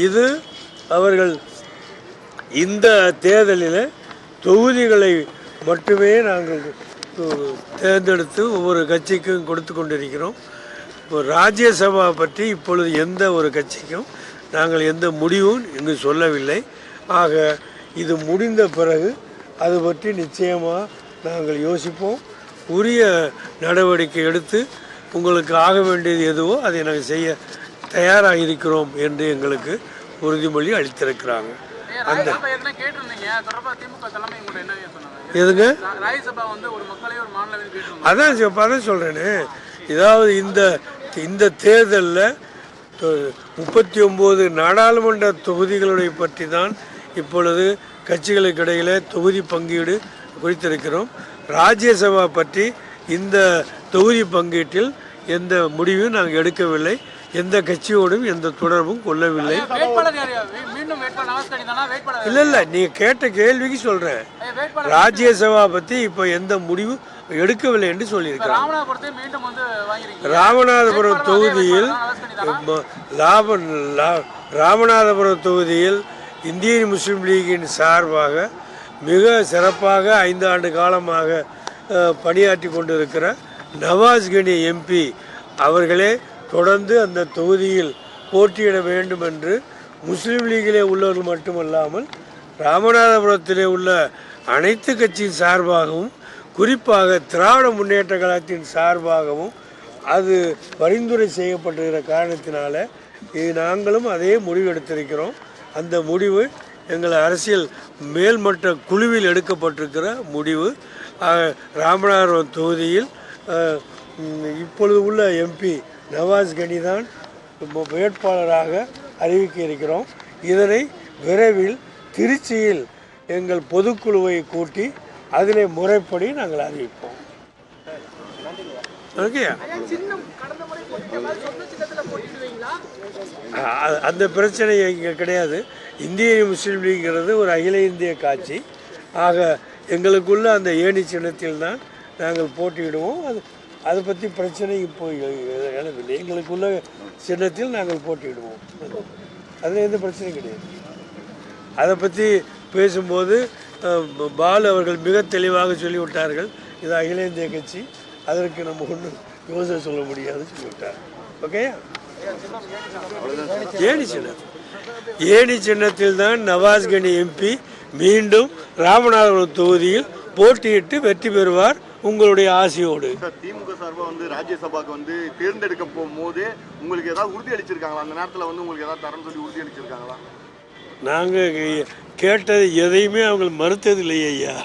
இது அவர்கள் இந்த தேர்தலில் தொகுதிகளை மட்டுமே நாங்கள் தேர்ந்தெடுத்து ஒவ்வொரு கட்சிக்கும் கொடுத்து கொண்டிருக்கிறோம். இப்போ ராஜ்யசபா பற்றி இப்பொழுது எந்த ஒரு கட்சிக்கும் நாங்கள் எந்த முடிவும் இங்கு சொல்லவில்லை. ஆக இது முடிந்த பிறகு அது பற்றி நிச்சயமாக நாங்கள் யோசிப்போம். உரிய நடவடிக்கை எடுத்து உங்களுக்கு ஆக வேண்டியது எதுவோ அதை நாங்கள் செய்ய தயாராக இருக்கிறோம் என்று எங்களுக்கு உறுதிமொழி அளித்திருக்கிறாங்க. அந்த எதுங்க அதான் சொல்கிறேன்னு, ஏதாவது இந்த தேர்தலில் 39 நாடாளுமன்ற தொகுதிகளுடைய பற்றி தான் இப்பொழுது கட்சிகளுக்கு இடையில் தொகுதி பங்கீடு குறித்திருக்கிறோம். ராஜ்யசபா பற்றி இந்த தொகுதி பங்கீட்டில் எந்த முடிவும் நாங்கள் எடுக்கவில்லை. எந்த கட்சியோடும் எந்த தொடர்பும் கொள்ளவில்லை. இல்லை நீங்கள் கேட்ட கேள்விக்கு சொல்கிறேன். ராஜ்யசபா பற்றி இப்போ எந்த முடிவு எடுக்கவில்லை என்று சொல்லியிருக்கிறேன். ராமநாதபுரம் தொகுதியில் இந்திய முஸ்லீம் லீகின் சார்பாக மிக சிறப்பாக 5 ஆண்டு காலமாக பணியாற்றி கொண்டிருக்கிற நவாஸ் கனி எம்பி அவர்களே தொடர்ந்து அந்த தொகுதியில் போட்டியிட வேண்டும் என்று முஸ்லீம் லீகிலே உள்ளவர்கள் மட்டுமல்லாமல் ராமநாதபுரத்திலே உள்ள அனைத்து கட்சியின் சார்பாகவும் குறிப்பாக திராவிட முன்னேற்ற கழகத்தின் சார்பாகவும் அது பரிந்துரை செய்யப்பட்டிருக்கிற காரணத்தினால நாங்களும் அதே முடிவு எடுத்திருக்கிறோம். அந்த முடிவு எங்கள் அரசியல் மேல்மட்ட குழுவில் எடுக்கப்பட்டிருக்கிற முடிவு. ராமநாதபுரம் தொகுதியில் இப்பொழுது உள்ள எம்பி நவாஸ் கனி தான் வேட்பாளராக அறிவிக்க இருக்கிறோம். இதனை விரைவில் திருச்சியில் எங்கள் பொதுக்குழுவை கூட்டி அதிலே முறைப்படி நாங்கள் அறிவிப்போம். ஓகே, அந்த பிரச்சனை இங்கே கிடையாது. இந்திய முஸ்லீம் லீக்ங்கிறது ஒரு அகில இந்திய கட்சி. ஆக எங்களுக்குள்ள அந்த ஏணி சின்னத்தில் தான் நாங்கள் போட்டியிடுவோம். அதை பற்றி பிரச்சனை இப்போ எழுதவில்லை. எங்களுக்குள்ள சின்னத்தில் நாங்கள் போட்டியிடுவோம். அதில் எந்த பிரச்சனையும் கிடையாது. அதை பற்றி பேசும்போது பாலு அவர்கள் மிக தெளிவாக சொல்லிவிட்டார்கள். இது அகில இந்திய கட்சி, அதற்கு நம்ம ஒன்றும் யோசனை சொல்ல முடியாதுன்னு சொல்லிவிட்டார். ஓகே, ஏணி சின்னத்தில் தான் நவாஸ் கனி எம்பி மீண்டும் ராமநாதபுரம் தொகுதியில் போட்டியிட்டு வெற்றி பெறுவார் உங்களுடைய ஆசையோடு. திமுக சார்பாக ராஜ்யசபாக்கு தேர்ந்தெடுக்க போகும்போது உங்களுக்கு ஏதாவது உறுதி அளிச்சிருக்காங்களா? அந்த நேரத்தில் உங்களுக்கு ஏதாவது தரம் சொல்லி உறுதி அளிச்சிருக்காங்களா? நாங்கள் கேட்டது எதையுமே அவங்க மறுத்தது இல்லையா ஐயா.